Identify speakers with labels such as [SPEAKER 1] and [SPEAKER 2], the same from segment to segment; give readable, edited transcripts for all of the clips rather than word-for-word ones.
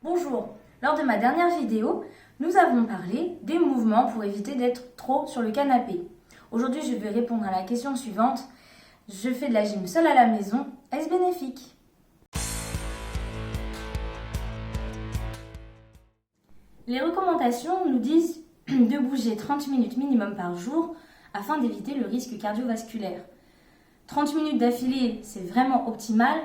[SPEAKER 1] Bonjour, lors de ma dernière vidéo, nous avons parlé des mouvements pour éviter d'être trop sur le canapé. Aujourd'hui, je vais répondre à la question suivante. Je fais de la gym seule à la maison, est-ce bénéfique? Les recommandations nous disent de bouger 30 minutes minimum par jour afin d'éviter le risque cardiovasculaire. 30 minutes d'affilée, c'est vraiment optimal.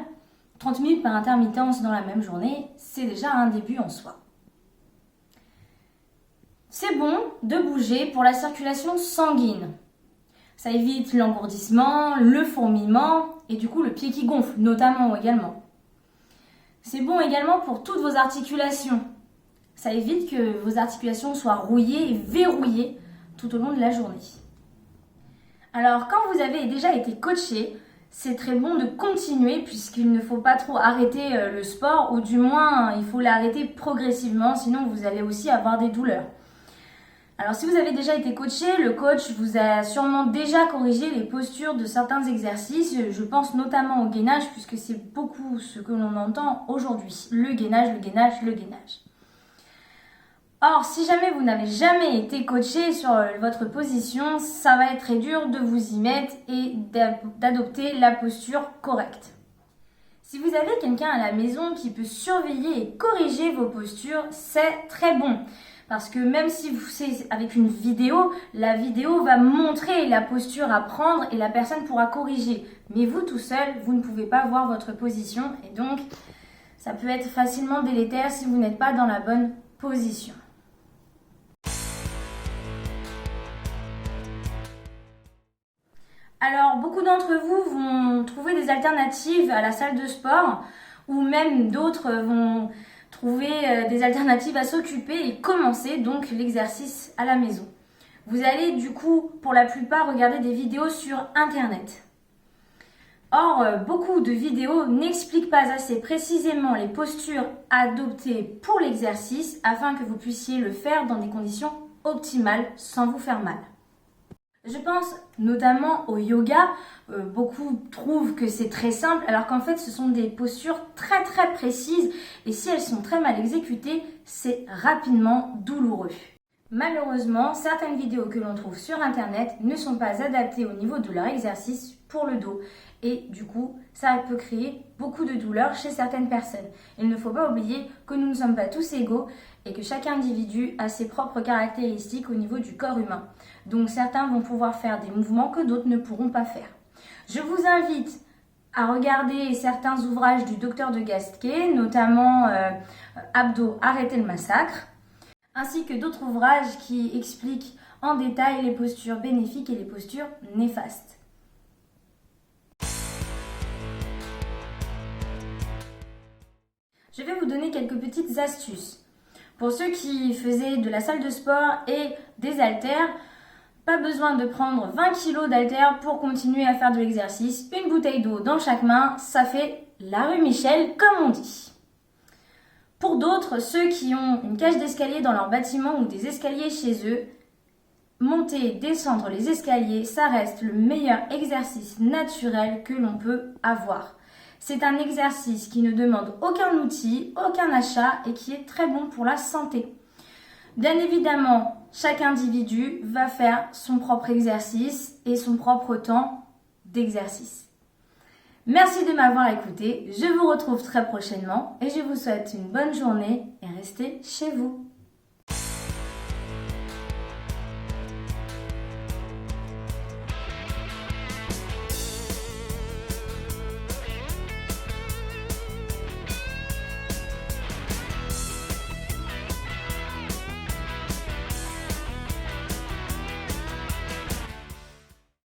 [SPEAKER 1] 30 minutes par intermittence dans la même journée, c'est déjà un début en soi. C'est bon de bouger pour la circulation sanguine. Ça évite l'engourdissement, le fourmillement et du coup le pied qui gonfle, notamment également. C'est bon également pour toutes vos articulations. Ça évite que vos articulations soient rouillées et verrouillées tout au long de la journée. Alors quand vous avez déjà été coaché, c'est très bon de continuer puisqu'il ne faut pas trop arrêter le sport ou du moins il faut l'arrêter progressivement sinon vous allez aussi avoir des douleurs. Alors si vous avez déjà été coaché, le coach vous a sûrement déjà corrigé les postures de certains exercices. Je pense notamment au gainage puisque c'est beaucoup ce que l'on entend aujourd'hui. Le gainage, le gainage, le gainage. Or, si jamais vous n'avez jamais été coaché sur votre position, ça va être très dur de vous y mettre et d'adopter la posture correcte. Si vous avez quelqu'un à la maison qui peut surveiller et corriger vos postures, c'est très bon. Parce que même si c'est avec une vidéo, la vidéo va montrer la posture à prendre et la personne pourra corriger. Mais vous tout seul, vous ne pouvez pas voir votre position et donc ça peut être facilement délétère si vous n'êtes pas dans la bonne position. Alors, beaucoup d'entre vous vont trouver des alternatives à la salle de sport ou même d'autres vont trouver des alternatives à s'occuper et commencer donc l'exercice à la maison. Vous allez du coup, pour la plupart, regarder des vidéos sur Internet. Or, beaucoup de vidéos n'expliquent pas assez précisément les postures adoptées pour l'exercice afin que vous puissiez le faire dans des conditions optimales sans vous faire mal. Je pense notamment au yoga. Beaucoup trouvent que c'est très simple alors qu'en fait ce sont des postures très précises et si elles sont très mal exécutées, c'est rapidement douloureux. Malheureusement, certaines vidéos que l'on trouve sur internet ne sont pas adaptées au niveau de leur exercice pour le dos et du coup ça peut créer beaucoup de douleurs chez certaines personnes. Il ne faut pas oublier que nous ne sommes pas tous égaux et que chaque individu a ses propres caractéristiques au niveau du corps humain. Donc certains vont pouvoir faire des mouvements que d'autres ne pourront pas faire. Je vous invite à regarder certains ouvrages du docteur de Gasquet, notamment Abdos, arrêtez le massacre, ainsi que d'autres ouvrages qui expliquent en détail les postures bénéfiques et les postures néfastes. Je vais vous donner quelques petites astuces. Pour ceux qui faisaient de la salle de sport et des haltères, pas besoin de prendre 20 kg d'haltères pour continuer à faire de l'exercice. Une bouteille d'eau dans chaque main, ça fait la rue Michel, comme on dit. Pour d'autres, ceux qui ont une cage d'escalier dans leur bâtiment ou des escaliers chez eux, monter et descendre les escaliers, ça reste le meilleur exercice naturel que l'on peut avoir. C'est un exercice qui ne demande aucun outil, aucun achat et qui est très bon pour la santé. Bien évidemment, chaque individu va faire son propre exercice et son propre temps d'exercice. Merci de m'avoir écouté, je vous retrouve très prochainement et je vous souhaite une bonne journée et restez chez vous.